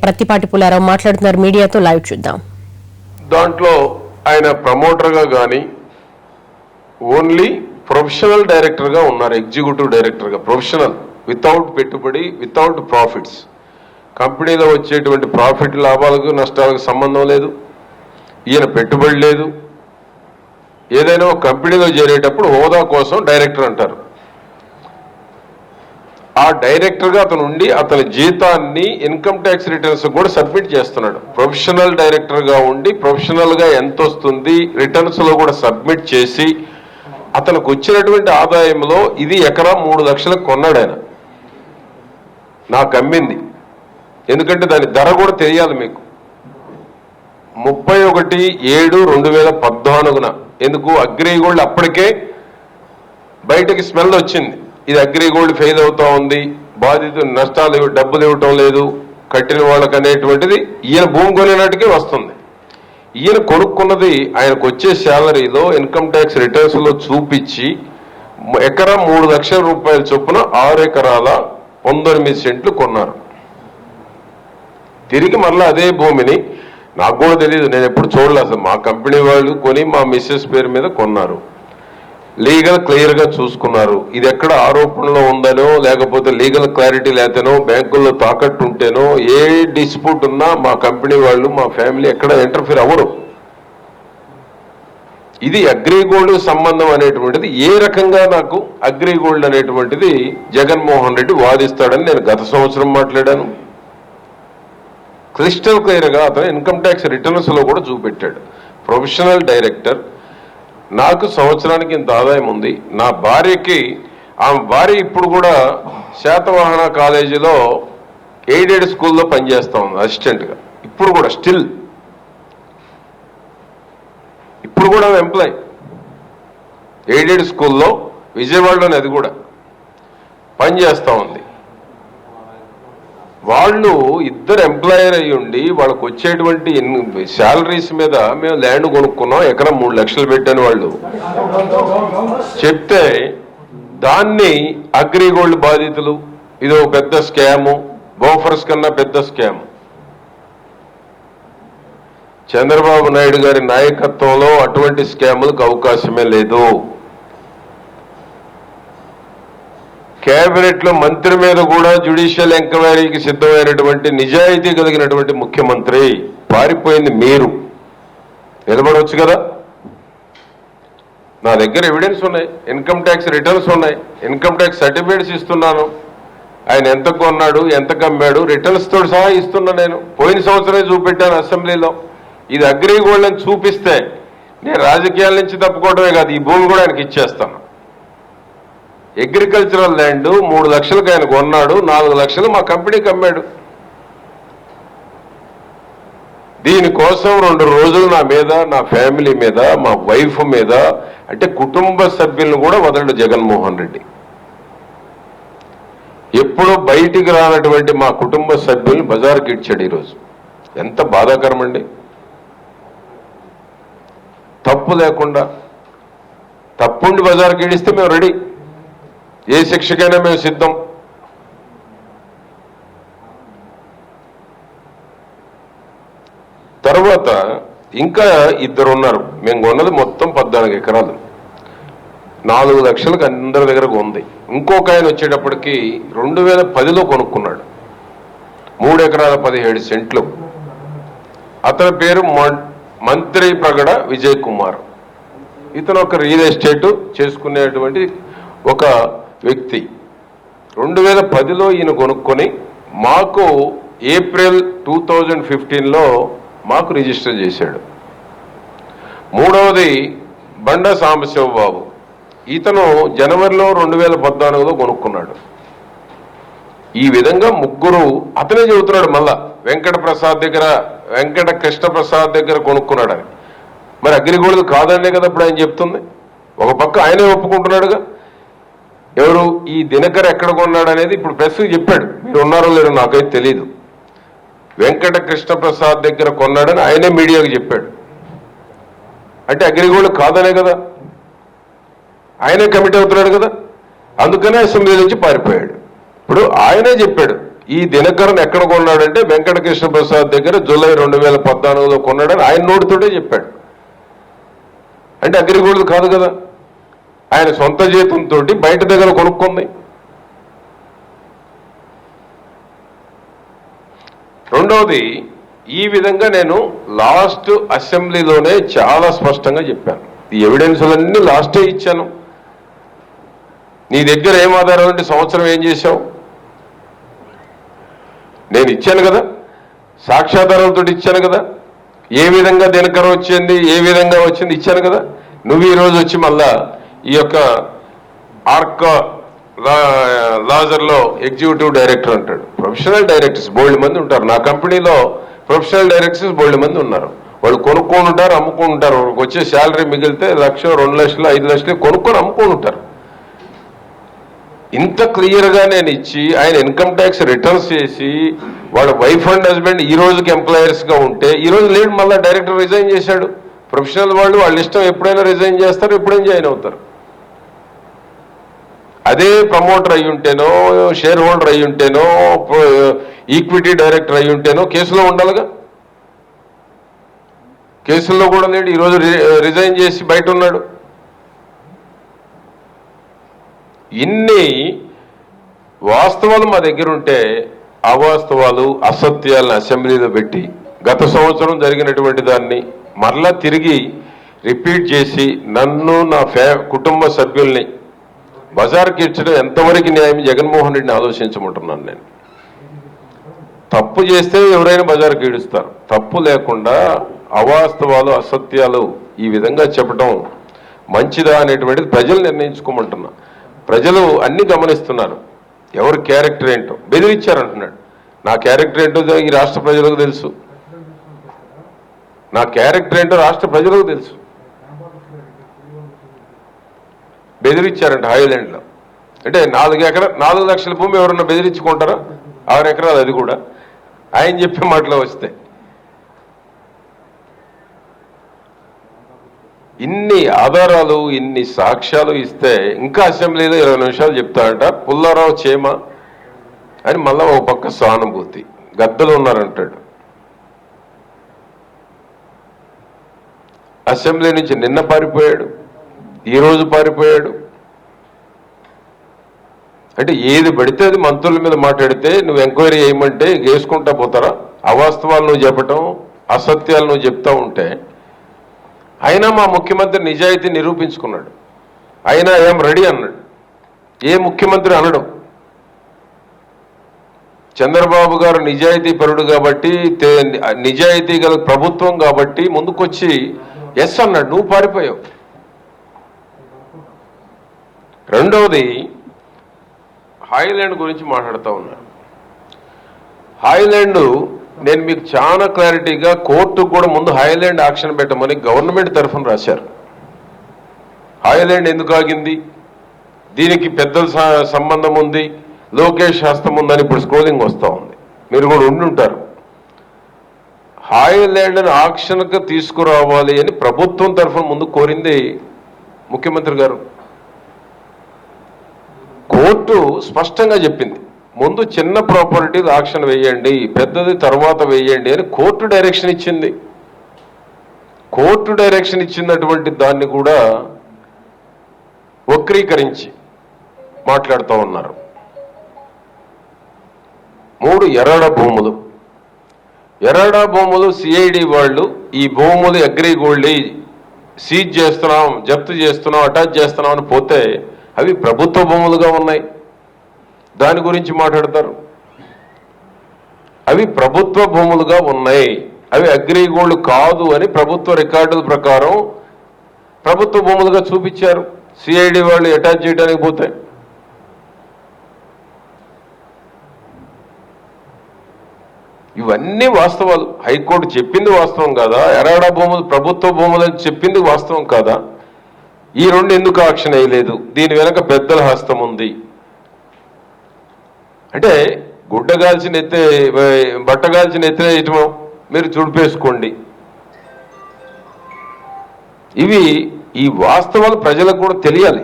ప్రత్తిపాటి పుల్లారావు మాట్లాడుతున్నారు మీడియాతో. లైవ్ చూద్దాం. దాంట్లో ఆయన ప్రమోటర్గా కానీ ఓన్లీ ప్రొఫెషనల్ డైరెక్టర్గా ఉన్నారు. ఎగ్జిక్యూటివ్ డైరెక్టర్గా ప్రొఫెషనల్, వితౌట్ పెట్టుబడి, వితౌట్ ప్రాఫిట్స్. కంపెనీలో వచ్చేటువంటి ప్రాఫిట్ లాభాలకు నష్టాలకు సంబంధం లేదు. ఈయన పెట్టుబడి లేదు. ఏదైనా ఒక కంపెనీలో చేరేటప్పుడు హోదా కోసం డైరెక్టర్ అంటారు. ఆ డైరెక్టర్గా అతను ఉండి అతని జీతాన్ని ఇన్కమ్ ట్యాక్స్ రిటర్న్స్ కూడా సబ్మిట్ చేస్తున్నాడు. ప్రొఫెషనల్ డైరెక్టర్గా ఉండి ప్రొఫెషనల్గా ఎంత వస్తుంది రిటర్న్స్లో కూడా సబ్మిట్ చేసి అతనికి వచ్చినటువంటి ఆదాయంలో ఇది ఎకరా 3 లక్షలకు కొన్నాడు ఆయన. నాకు అమ్మింది, ఎందుకంటే దాని ధర కూడా తెలియాలి మీకు. 31/7/2014 ఎందుకు అగ్రిగోల్డ్ అప్పటికే బయటకి స్మెల్ వచ్చింది. ఇది అగ్రిగోల్డ్ ఫెయిల్ అవుతా ఉంది, బాధితులు నష్టాలు డబ్బులు ఇవ్వటం లేదు కట్టిన వాళ్ళకి అనేటువంటిది ఈయన భూమి కొనేనాటికే వస్తుంది. ఈయన కొనుక్కున్నది ఆయనకు వచ్చే శాలరీలో ఇన్కమ్ ట్యాక్స్ రిటర్న్స్ లో చూపించి ఎకరా 3 లక్షల రూపాయల చొప్పున 6 ఎకరాల 19 సెంట్లు కొన్నారు. తిరిగి మళ్ళీ అదే భూమిని, నాకు కూడా తెలియదు, నేను ఎప్పుడు చూడలేదు అసలు, మా కంపెనీ వాళ్ళు కొని మా మిస్సెస్ పేరు మీద కొన్నారు. లీగల్ క్లియర్ గా చూసుకున్నారు. ఇది ఎక్కడ ఆరోపణలో ఉందనో లేకపోతే లీగల్ క్లారిటీ లేతనో బ్యాంకుల్లో తాకట్టు ఉంటేనో ఏ డిస్ప్యూట్ ఉన్నా మా కంపెనీ వాళ్ళు మా ఫ్యామిలీ ఎక్కడ ఇంటర్ఫీర్ అవ్వరు. ఇది అగ్రిగోల్డ్ సంబంధం అనేటువంటిది ఏ రకంగా నాకు అగ్రిగోల్డ్ అనేటువంటిది జగన్మోహన్ రెడ్డి వాదిస్తాడని నేను గత సంవత్సరం మాట్లాడాను. క్రిస్టల్ క్లియర్ గా అతను ఇన్కమ్ ట్యాక్స్ రిటర్న్స్ లో కూడా చూపెట్టాడు. ప్రొఫెషనల్ డైరెక్టర్, నాకు సంవత్సరానికి ఇంత ఆదాయం ఉంది. నా భార్యకి, ఆమె భార్య ఇప్పుడు కూడా శాతవాహన కాలేజీలో ఎయిడెడ్ స్కూల్లో పనిచేస్తా ఉంది అసిస్టెంట్గా. ఇప్పుడు కూడా స్టిల్ ఇప్పుడు కూడా ఎంప్లాయ్ ఎయిడెడ్ స్కూల్లో విజయవాడలోనే, అది కూడా పనిచేస్తూ ఉంది. వాళ్ళు ఇద్దరు ఎంప్లాయర్ అయ్యి ఉండి వాళ్ళకు వచ్చేటువంటి శాలరీస్ మీద మేము ల్యాండ్ కొనుక్కున్నాం, ఎకరం 3 లక్షలు పెట్టని వాళ్ళు చెప్తే దాన్ని అగ్రిగోల్డ్ బాధితులు ఇదో పెద్ద స్కాము, బోఫర్స్ కన్నా పెద్ద స్కామ్. చంద్రబాబు నాయుడు గారి నాయకత్వంలో అటువంటి స్కాములకు అవకాశమే లేదు. కేబినెట్ లో మంత్రి మీద కూడా జ్యుడిషియల్ ఎంక్వైరీకి సిద్ధమైనటువంటి నిజాయితీ కలిగినటువంటి ముఖ్యమంత్రి. పారిపోయింది మీరు. నిలబడవచ్చు కదా. నా దగ్గర ఎవిడెన్స్ ఉన్నాయి, ఇన్కమ్ ట్యాక్స్ రిటర్న్స్ ఉన్నాయి, ఇన్కమ్ ట్యాక్స్ సర్టిఫికేట్స్ ఇస్తున్నాను. ఆయన ఎంత కొన్నాడు, ఎంత కమ్మాడు, రిటర్న్స్ తోటి సహా ఇస్తున్నా. నేను పోయిన సంవత్సరమే చూపెట్టాను అసెంబ్లీలో. ఇది అగ్రిగోల్డ్ అని చూపిస్తే నేను రాజకీయాల నుంచి తప్పుకోవడమే కాదు, ఈ భూమి కూడా ఆయనకి ఇచ్చేస్తాను. అగ్రికల్చరల్ ల్యాండ్ 3 లక్షలకు ఆయన కొన్నాడు, 4 లక్షలు మా కంపెనీకి అమ్మాడు. దీనికోసం 2 రోజులు నా మీద, నా ఫ్యామిలీ మీద, మా వైఫ్ మీద, అంటే కుటుంబ సభ్యులను కూడా వదలడు జగన్మోహన్ రెడ్డి. ఎప్పుడో బయటికి రానటువంటి మా కుటుంబ సభ్యుల్ని బజార్కి ఇచ్చాడు ఈరోజు. ఎంత బాధాకరం అండి. తప్పు లేకుండా, తప్పుండి బజార్కి ఇడిస్తే మేము రెడీ, ఏ శిక్షకైనా మేము సిద్ధం. తర్వాత ఇంకా ఇద్దరు ఉన్నారు. మేము కొన్నది మొత్తం 14 ఎకరాలు, 4 లక్షలకు అందరి దగ్గర ఉంది. ఇంకొక ఆయన వచ్చేటప్పటికి 2010లో కొనుక్కున్నాడు, 3 ఎకరాల 17 సెంట్లు. అతని పేరు మంత్రి ప్రగడ విజయ్ కుమార్. ఇతను ఒక రియల్ ఎస్టేట్ చేసుకునేటువంటి ఒక వ్యక్తి. 2010లో ఈయన కొనుక్కొని మాకు ఏప్రిల్ 2015లో మాకు రిజిస్టర్ చేశాడు. మూడవది బండ సాంబశివబాబు. ఇతను జనవరిలో 2014లో కొనుక్కున్నాడు. ఈ విధంగా ముగ్గురు, అతనే చెబుతున్నాడు మళ్ళా వెంకట కృష్ణ ప్రసాద్ దగ్గర కొనుక్కున్నాడని. మరి అగ్రిగోల్డ్ కాదనే కదా ఇప్పుడు ఆయన చెప్తుంది. ఒక పక్క ఆయనే ఒప్పుకుంటున్నాడుగా. ఎవరు ఈ దినకర్ ఎక్కడ కొన్నాడు అనేది ఇప్పుడు ప్రెస్కి చెప్పాడు. మీరు ఉన్నారో లేరో నాకైతే తెలీదు. వెంకట కృష్ణ ప్రసాద్ దగ్గర కొన్నాడని ఆయనే మీడియాకు చెప్పాడు. అంటే అగ్రిగోల్డ్ కాదనే కదా, ఆయనే కమిటీ అవుతున్నాడు కదా. అందుకనే అసెంబ్లీ నుంచి పారిపోయాడు. ఇప్పుడు ఆయనే చెప్పాడు ఈ దినకరన్ ఎక్కడ కొన్నాడంటే వెంకటకృష్ణ ప్రసాద్ దగ్గర జూలై 2014లో కొన్నాడని ఆయన నోటితోటే చెప్పాడు. అంటే అగ్రిగోల్డ్ కాదు కదా, ఆయన సొంత జీతంతో బయట దగ్గర కొనుక్కుంది. రెండవది, ఈ విధంగా నేను లాస్ట్ అసెంబ్లీలోనే చాలా స్పష్టంగా చెప్పాను. ఈ ఎవిడెన్స్లన్నీ లాస్టే ఇచ్చాను. నీ దగ్గర ఏం ఆధారం అంటే సంవత్సరం ఏం చేశావు నేను ఇచ్చాను కదా, సాక్ష్యాధారాలతో ఇచ్చాను కదా, ఏ విధంగా దినకరం వచ్చింది, ఏ విధంగా వచ్చింది ఇచ్చాను కదా. నువ్వు ఈరోజు వచ్చి మళ్ళా ఈ యొక్క ఆర్కా లాజర్లో ఎగ్జిక్యూటివ్ డైరెక్టర్ అంటాడు. ప్రొఫెషనల్ డైరెక్టర్స్ బోల్డ్ మంది ఉంటారు. నా కంపెనీలో ప్రొఫెషనల్ డైరెక్టర్స్ బోల్డ్ మంది ఉన్నారు. వాళ్ళు కొనుక్కొని ఉంటారు, అమ్ముకొని ఉంటారు. వచ్చే శాలరీ మిగిలితే 1,00,000, 2,00,000, 5,00,000 కొనుక్కొని అమ్ముకొని ఉంటారు. ఇంత క్లియర్గా నేను ఇచ్చి ఆయన ఇన్కమ్ ట్యాక్స్ రిటర్న్స్ చేసి వాళ్ళ వైఫ్ అండ్ హస్బెండ్ ఈ రోజుకి ఎంప్లాయర్స్గా ఉంటే ఈ రోజు లేడు, మళ్ళీ డైరెక్టర్ రిజైన్ చేశాడు. ప్రొఫెషనల్ వాళ్ళు వాళ్ళ ఇష్టం, ఎప్పుడైనా రిజైన్ చేస్తారు, ఎప్పుడైనా జాయిన్ అవుతారు. అదే ప్రమోటర్ అయి ఉంటేనో, షేర్ హోల్డర్ అయి ఉంటేనో, ఈక్విటీ డైరెక్టర్ అయి ఉంటేనో కేసులో ఉండాలిగా. కేసుల్లో కూడా లేడు, ఈరోజు రిజైన్ చేసి బయట ఉన్నాడు. ఇన్ని వాస్తవాలు మా దగ్గర ఉంటే అవాస్తవాలు, అసత్యాలను అసెంబ్లీలో పెట్టి గత సంవత్సరం జరిగినటువంటి దాన్ని మరలా తిరిగి రిపీట్ చేసి నన్ను, నా కుటుంబ సభ్యుల్ని బజార్కి ఇచ్చడం ఎంతవరకు న్యాయం జగన్మోహన్ రెడ్డిని ఆలోచించమంటున్నాను. నేను తప్పు చేస్తే ఎవరైనా బజార్కి ఈడుస్తారు. తప్పు లేకుండా అవాస్తవాలు, అసత్యాలు ఈ విధంగా చెప్పడం మంచిదా అనేటువంటిది ప్రజలు నిర్ణయించుకోమంటున్నా. ప్రజలు అన్ని గమనిస్తున్నారు. ఎవరి క్యారెక్టర్ ఏంటో బెదిరించారంటున్నాడు. నా క్యారెక్టర్ ఏంటో ఈ రాష్ట్ర ప్రజలకు తెలుసు. నా క్యారెక్టర్ ఏంటో రాష్ట్ర ప్రజలకు తెలుసు. బెదిరించారంట హైలాండ్లో. అంటే 4 లక్షల భూమి ఎవరన్నా బెదిరించుకుంటారా? 6 ఎకరాలు, అది కూడా ఆయన చెప్పే మాటలో వస్తే. ఇన్ని ఆధారాలు, ఇన్ని సాక్ష్యాలు ఇస్తే ఇంకా అసెంబ్లీలో 20 నిమిషాలు చెప్తాడంట. పుల్లారావు చేమ అని మళ్ళా ఒక పక్క సానుభూతి, గద్దలు ఉన్నారంటాడు. అసెంబ్లీ నుంచి నిన్న పారిపోయాడు, ఈరోజు పారిపోయాడు. అంటే ఏది పడితే అది మంత్రుల మీద మాట్లాడితే నువ్వు ఎంక్వైరీ చేయమంటే వేసుకుంటా పోతారా? అవాస్తవాలు నువ్వు చెప్పటం, అసత్యాలు నువ్వు చెప్తా ఉంటే. అయినా మా ముఖ్యమంత్రి నిజాయితీ నిరూపించుకున్నాడు. అయినా ఏం రెడీ అన్నాడు. ఏ ముఖ్యమంత్రి అనడం. చంద్రబాబు గారు నిజాయితీ పరుడు కాబట్టి, నిజాయితీ గల ప్రభుత్వం కాబట్టి ముందుకొచ్చి ఎస్ అన్నాడు. నువ్వు పారిపోయావు. రెండవది, హాయిలాండ్ గురించి మాట్లాడుతూ ఉన్నాను. హాయిలాండ్ నేను మీకు చాలా క్లారిటీగా కోర్టుకు కూడా ముందు హాయిలాండ్ యాక్షన్ పెట్టమని గవర్నమెంట్ తరఫున రాశారు. హాయిలాండ్ ఎందుకు ఆగింది, దీనికి పెద్దల సంబంధం ఉంది, లోకేష్ హస్తం ఉందని ఇప్పుడు స్క్రోలింగ్ వస్తూ ఉంది. మీరు కూడా ఉండుంటారు. హాయిలాండ్ని ఆక్షన్కు తీసుకురావాలి అని ప్రభుత్వం తరఫున ముందు కోరింది ముఖ్యమంత్రి గారు. కోర్టు స్పష్టంగా చెప్పింది, ముందు చిన్న ప్రాపర్టీలు ఆక్షన్ వేయండి, పెద్దది తర్వాత వేయండి అని కోర్టు డైరెక్షన్ ఇచ్చింది. కోర్టు డైరెక్షన్ ఇచ్చినటువంటి దాన్ని కూడా వక్రీకరించి మాట్లాడుతూ ఉన్నారు. 3 ఎర్రడా భూములు సిఐడి వాళ్ళు ఈ భూములు అగ్రిగోల్డ్ సీజ్ చేస్తున్నాం, జప్తు చేస్తున్నాం, అటాచ్ చేస్తున్నాం అని పోతే అవి ప్రభుత్వ భూములుగా ఉన్నాయి. దాని గురించి మాట్లాడతారు. అవి ప్రభుత్వ భూములుగా ఉన్నాయి, అవి అగ్రిగోల్డ్ కాదు అని ప్రభుత్వ రికార్డుల ప్రకారం ప్రభుత్వ భూములుగా చూపించారు. సిఐడి వాళ్ళు అటాచ్ చేయడానికి పోతే ఇవన్నీ వాస్తవాలు. హైకోర్టు చెప్పింది వాస్తవం కాదా? ఎరాడా భూములు ప్రభుత్వ భూములు అని చెప్పింది వాస్తవం కాదా? ఈ 2 ఎందుకు యాక్షన్ వేయలేదు? దీని వెనక పెద్దల హస్తం ఉంది అంటే గుడ్డగాల్చిన బట్టగాల్చిన ఎత్తేయటమో మీరు చుడిపేసుకోండి. ఈ వాస్తవాలు ప్రజలకు కూడా తెలియాలి.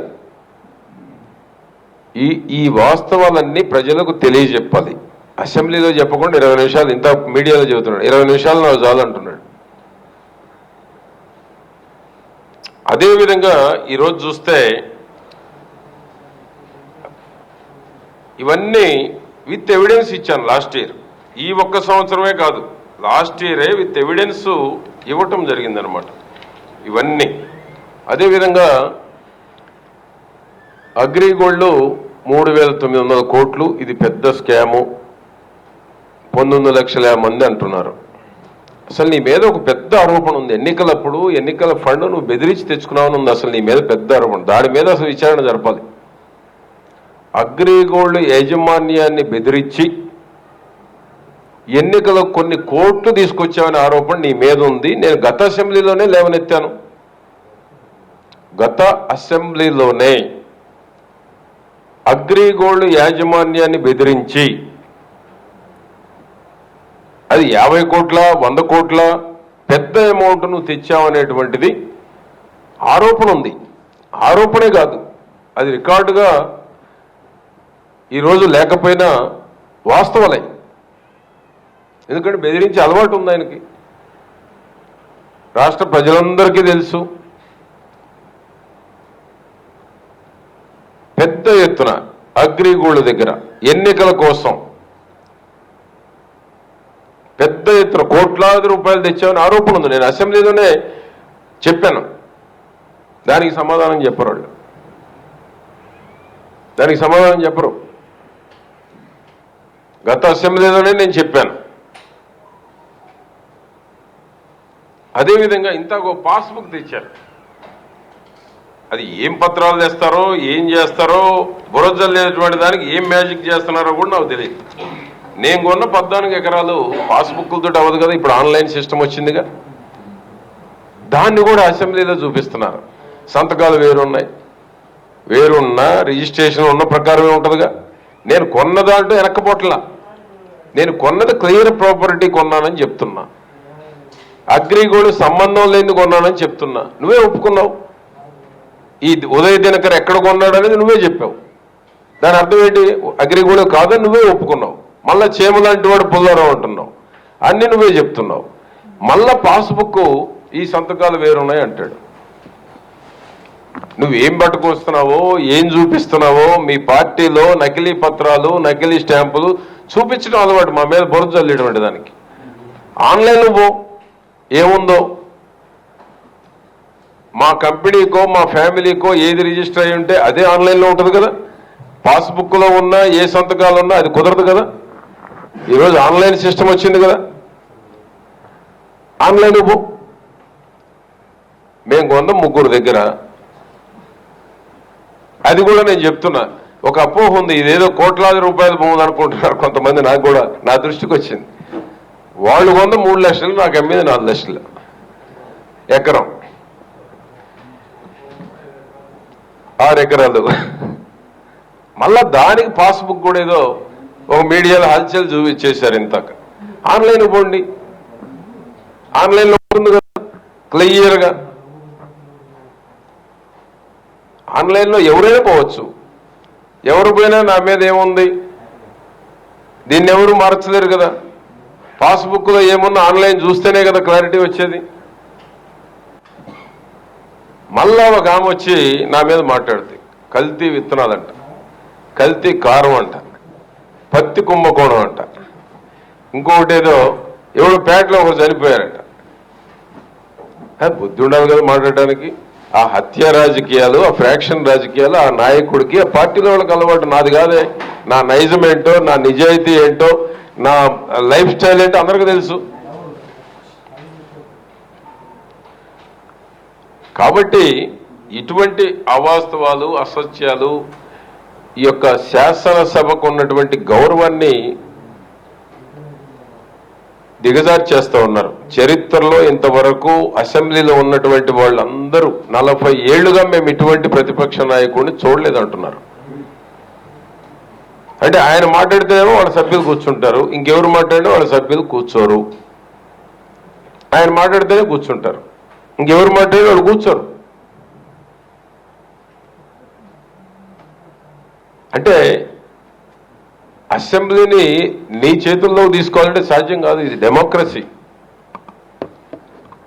ఈ వాస్తవాలన్నీ ప్రజలకు తెలియజెప్పాలి. అసెంబ్లీలో చెప్పకుండా 20 నిమిషాలు ఇంత మీడియాలో చెబుతున్నాడు, 20 నిమిషాలు నాకు చాలు అంటున్నాడు. అదేవిధంగా ఈరోజు చూస్తే ఇవన్నీ విత్ ఎవిడెన్స్ ఇచ్చాను లాస్ట్ ఇయర్. ఈ ఒక్క సంవత్సరమే కాదు, లాస్ట్ ఇయరే విత్ ఎవిడెన్స్ ఇవ్వటం జరిగిందనమాట ఇవన్నీ. అదేవిధంగా అగ్రిగోల్డ్ 3,900 కోట్లు, ఇది పెద్ద స్కాము, 19 లక్షల మంది అంటున్నారు. అసలు నీ మీద ఒక పెద్ద ఆరోపణ ఉంది. ఎన్నికలప్పుడు ఎన్నికల ఫండ్ నువ్వు బెదిరించి తెచ్చుకున్నావని ఉంది. అసలు నీ మీద పెద్ద ఆరోపణ, దాని మీద అసలు విచారణ జరపాలి. అగ్రిగోల్డ్ యాజమాన్యాన్ని బెదిరించి ఎన్నికలకు కొన్ని కోట్లు తీసుకొచ్చావనే ఆరోపణ నీ మీద ఉంది. నేను గత అసెంబ్లీలోనే లేవనెత్తాను. గత అసెంబ్లీలోనే అగ్రిగోల్డ్ యాజమాన్యాన్ని బెదిరించి అది 50 కోట్ల 100 కోట్ల పెద్ద అమౌంట్ నువ్వు తెచ్చావనేటువంటిది ఆరోపణ ఉంది. ఆరోపణే కాదు, అది రికార్డుగా ఈరోజు లేకపోయినా వాస్తవాలే. ఎందుకంటే బెదిరించి అలవాటు ఉంది ఆయనకి. రాష్ట్ర ప్రజలందరికీ తెలుసు. పెద్ద ఎత్తున అగ్రిగోల్డ్ దగ్గర ఎన్నికల కోసం పెద్ద ఎత్తున కోట్లాది రూపాయలు తెచ్చామని ఆరోపణ ఉంది. నేను అసెంబ్లీలోనే చెప్పాను. దానికి సమాధానం చెప్పరు వాళ్ళు. దానికి సమాధానం చెప్పరు. గత అసెంబ్లీలోనే నేను చెప్పాను. అదేవిధంగా ఇంత ఒక పాస్బుక్ తెచ్చారు. అది ఏం పత్రాలు తెస్తారో ఏం చేస్తారో బురజల్లేటువంటి దానికి ఏం మ్యాజిక్ చేస్తున్నారో కూడా నాకు తెలియదు. నేను కొన్న 14 ఎకరాలు పాస్బుక్లతో అవ్వదు కదా, ఇప్పుడు ఆన్లైన్ సిస్టమ్ వచ్చిందిగా. దాన్ని కూడా అసెంబ్లీలో చూపిస్తున్నారు. సంతకాలు వేరున్నాయి, వేరున్నా రిజిస్ట్రేషన్ ఉన్న ప్రకారమే ఉంటుందిగా. నేను కొన్న దాంట్లో వెనక్కపోట్లా. నేను కొన్నది క్లియర్ ప్రాపర్టీ కొన్నానని చెప్తున్నా. అగ్రిగోల్డ్ సంబంధం లేని కొన్నానని చెప్తున్నా. నువ్వే ఒప్పుకున్నావు. ఈ ఉదయ దినకర్ ఎక్కడ కొన్నాడు అనేది నువ్వే చెప్పావు. దాని అర్థం ఏంటి? అగ్రిగోల్డ్ కాదని నువ్వే ఒప్పుకున్నావు. మళ్ళా చేమలాంటి వాడు పుల్లారావు అంటున్నావు. అన్ని నువ్వే చెప్తున్నావు. మళ్ళా పాస్బుక్ ఈ సంతకాలు వేరున్నాయి అంటాడు. నువ్వేం పట్టుకొస్తున్నావో ఏం చూపిస్తున్నావో మీ పార్టీలో నకిలీ పత్రాలు నకిలీ స్టాంపులు చూపించడం అలవాటు. మా మీద బురద చల్లేటువంటి దానికి ఆన్లైన్లో పో, ఏముందో మా కంపెనీకో మా ఫ్యామిలీకో ఏది రిజిస్టర్ అయి ఉంటే అదే ఆన్లైన్లో ఉంటుంది కదా. పాస్బుక్లో ఉన్నా ఏ సంతకాలు ఉన్నా అది కుదరదు కదా. ఈరోజు ఆన్లైన్ సిస్టమ్ వచ్చింది కదా, ఆన్లైన్ పో. మేము కొందాం 3 దగ్గర. అది కూడా నేను చెప్తున్నా, ఒక అపోహ ఉంది, ఇదేదో కోట్లాది రూపాయలు భూములు అనుకుంటున్నారు కొంతమంది. నాకు కూడా నా దృష్టికి వచ్చింది. వాళ్ళు కొంద 3 లక్షలు, నాకు అమ్మేది 4 లక్షలు ఎకరం, 6 ఎకరాలు. మళ్ళా దానికి పాస్బుక్ కూడా ఏదో ఒక మీడియాలో హల్చల్ చూపించేశారు. ఇంతక ఆన్లైన్ పోండి, ఆన్లైన్లో ఉంటుంది కదా క్లియర్గా. ఆన్లైన్లో ఎవరైనా పోవచ్చు. ఎవరు పోయినా నా మీద ఏముంది, దీన్ని ఎవరు మార్చలేరు కదా. పాస్బుక్లో ఏమున్నా ఆన్లైన్ చూస్తేనే కదా క్లారిటీ వచ్చేది. మళ్ళా ఒక ఆమె వచ్చి నా మీద మాట్లాడుతుంది. కల్తీ విత్తనాలంట, కల్తీ కారం అంట, పత్తి కుంభకోణం అంట, ఇంకొకటి ఏదో ఎవరు పేటలో ఒకరు చనిపోయారంట. బుద్ధి ఉండాలి కదా మాట్లాడడానికి. ఆ హత్య రాజకీయాలు, ఆ ఫ్రాక్షన్ రాజకీయాలు ఆ నాయకుడికి ఆ పార్టీలో వాళ్ళకి అలవాటు. నాది కాదే. నా నైజం ఏంటో, నా నిజాయితీ ఏంటో, నా లైఫ్ స్టైల్ ఏంటో అందరికీ తెలుసు. కాబట్టి ఇటువంటి అవాస్తవాలు అసత్యాలు ఈ యొక్క శాసనసభకు ఉన్నటువంటి గౌరవాన్ని దిగజారు చేస్తూ ఉన్నారు. చరిత్రలో ఇంతవరకు అసెంబ్లీలో ఉన్నటువంటి వాళ్ళందరూ 40 ఏళ్లుగా మేము ఇటువంటి ప్రతిపక్ష నాయకుడిని చూడలేదంటున్నారు. అంటే ఆయన మాట్లాడితేనేమో వాళ్ళ సభ్యులు కూర్చుంటారు, ఇంకెవరు మాట్లాడినా వాళ్ళ సభ్యులు కూర్చోరు. ఆయన మాట్లాడితేనే కూర్చుంటారు, ఇంకెవరు మాట్లాడినా వాళ్ళు కూర్చోరు. అంటే అసెంబ్లీని నీ చేతుల్లో తీసుకోవాలంటే సాధ్యం కాదు. ఇది డెమోక్రసీ.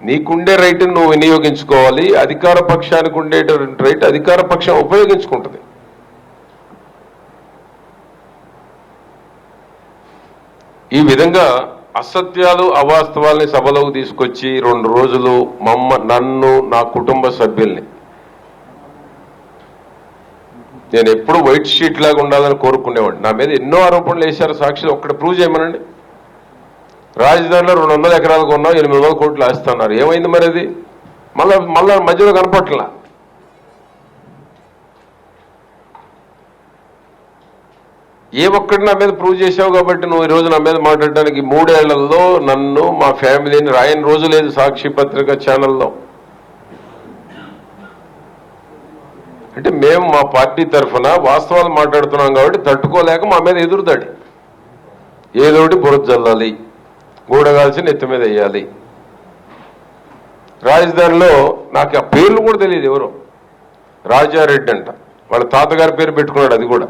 నీకుండే రైట్ నువ్వు వినియోగించుకోవాలి. అధికార పక్షానికి ఉండేటువంటి రైట్ అధికార పక్షం ఉపయోగించుకుంటుంది. ఈ విధంగా అసత్యాలు అవాస్తవాల్ని సభలోకి తీసుకొచ్చి 2 రోజులు నన్ను నా కుటుంబ సభ్యుల్ని నేను ఎప్పుడు వైట్ షీట్ లాగా ఉండాలని కోరుకునేవాడిని. నా మీద ఎన్నో ఆరోపణలు వేశారు. సాక్షులు ఒక్కటి ప్రూవ్ చేయమనండి. రాజధానిలో 200 ఎకరాలు కొన్నాం, 800 కోట్లు వేస్తున్నారు. ఏమైంది మరి అది? మళ్ళా మధ్యలో కనపట్లా. ఏ ఒక్కటి నా మీద ప్రూవ్ చేశావు కాబట్టి నువ్వు ఈరోజు నా మీద మాట్లాడడానికి 3 ఏళ్లలో నన్ను మా ఫ్యామిలీని రాయని రోజు లేదు సాక్షి పత్రిక ఛానల్లో. అంటే మేము మా పార్టీ తరఫున వాస్తవాలు మాట్లాడుతున్నాం కాబట్టి తట్టుకోలేక మా మీద ఎదురుదాడి. ఏదోటి బురద జల్లాలి, గూడగాల్సి నెత్తి మీద వేయాలి. రాజధానిలో నాకు ఆ పేర్లు కూడా తెలియదు. ఎవరో రాజారెడ్డి అంట, వాళ్ళ తాతగారి పేరు పెట్టుకున్నాడు. అది కూడా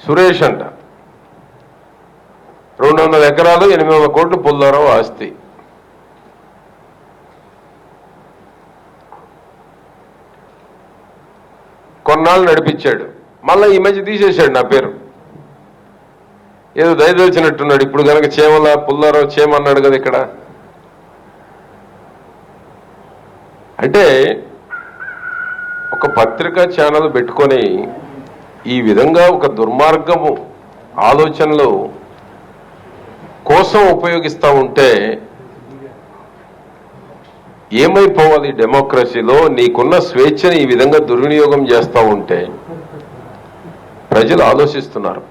సురేష్ అంట. 200 ఎకరాలు 800 కోట్లు పుల్లారావు ఆస్తి. కొన్నాళ్ళు నడిపించాడు, మళ్ళీ ఈ మధ్య తీసేశాడు నా పేరు. ఏదో దయదలిచినట్టున్నాడు. ఇప్పుడు కనుక చేమల పుల్లారావు చేమన్నాడు కదా ఇక్కడ. అంటే ఒక పత్రికా ఛానల్ పెట్టుకొని ఈ విధంగా ఒక దుర్మార్గము ఆలోచనలు కోసం ఉపయోగిస్తూ ఉంటే ఏమైపోవాలి? డెమోక్రసీలో నీకున్న స్వేచ్ఛని ఈ విధంగా దుర్వినియోగం చేస్తూ ఉంటే ప్రజలు ఆలోచిస్తున్నారు.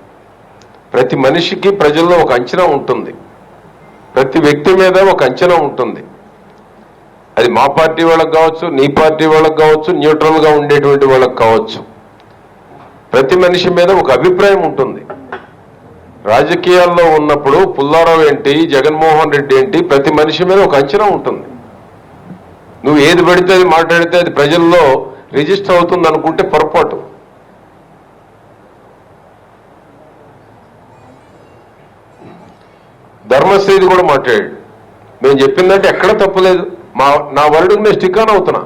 ప్రతి మనిషికి ప్రజల్లో ఒక అంచనా ఉంటుంది. ప్రతి వ్యక్తి మీద ఒక అంచనా ఉంటుంది. అది మా పార్టీ వాళ్ళకి కావచ్చు, నీ పార్టీ వాళ్ళకి కావచ్చు, న్యూట్రల్గా ఉండేటువంటి వాళ్ళకి కావచ్చు. ప్రతి మనిషి మీద ఒక అభిప్రాయం ఉంటుంది. రాజకీయాల్లో ఉన్నప్పుడు పుల్లారావు ఏంటి, జగన్మోహన్ రెడ్డి ఏంటి, ప్రతి మనిషి మీద ఒక అంచనా ఉంటుంది. నువ్వు ఏది పడితే అది మాట్లాడితే అది ప్రజల్లో రిజిస్టర్ అవుతుంది అనుకుంటే పొరపాటు. ధర్మశ్రీది కూడా మాట్లాడాడు. మేము చెప్పిందంటే ఎక్కడ తప్పులేదు. నా వర్డుకు నేను స్టిక్ ఆన్ అవుతున్నా.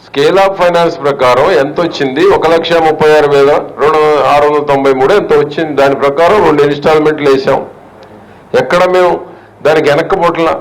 స్కేల్ ఆఫ్ ఫైనాన్స్ ప్రకారం ఎంత వచ్చింది? 1,36,693 ఎంత వచ్చింది. దాని ప్రకారం 2 ఇన్స్టాల్మెంట్లు వేసాం. ఎక్కడ మేము దానికి వెనక్కపోట్లా.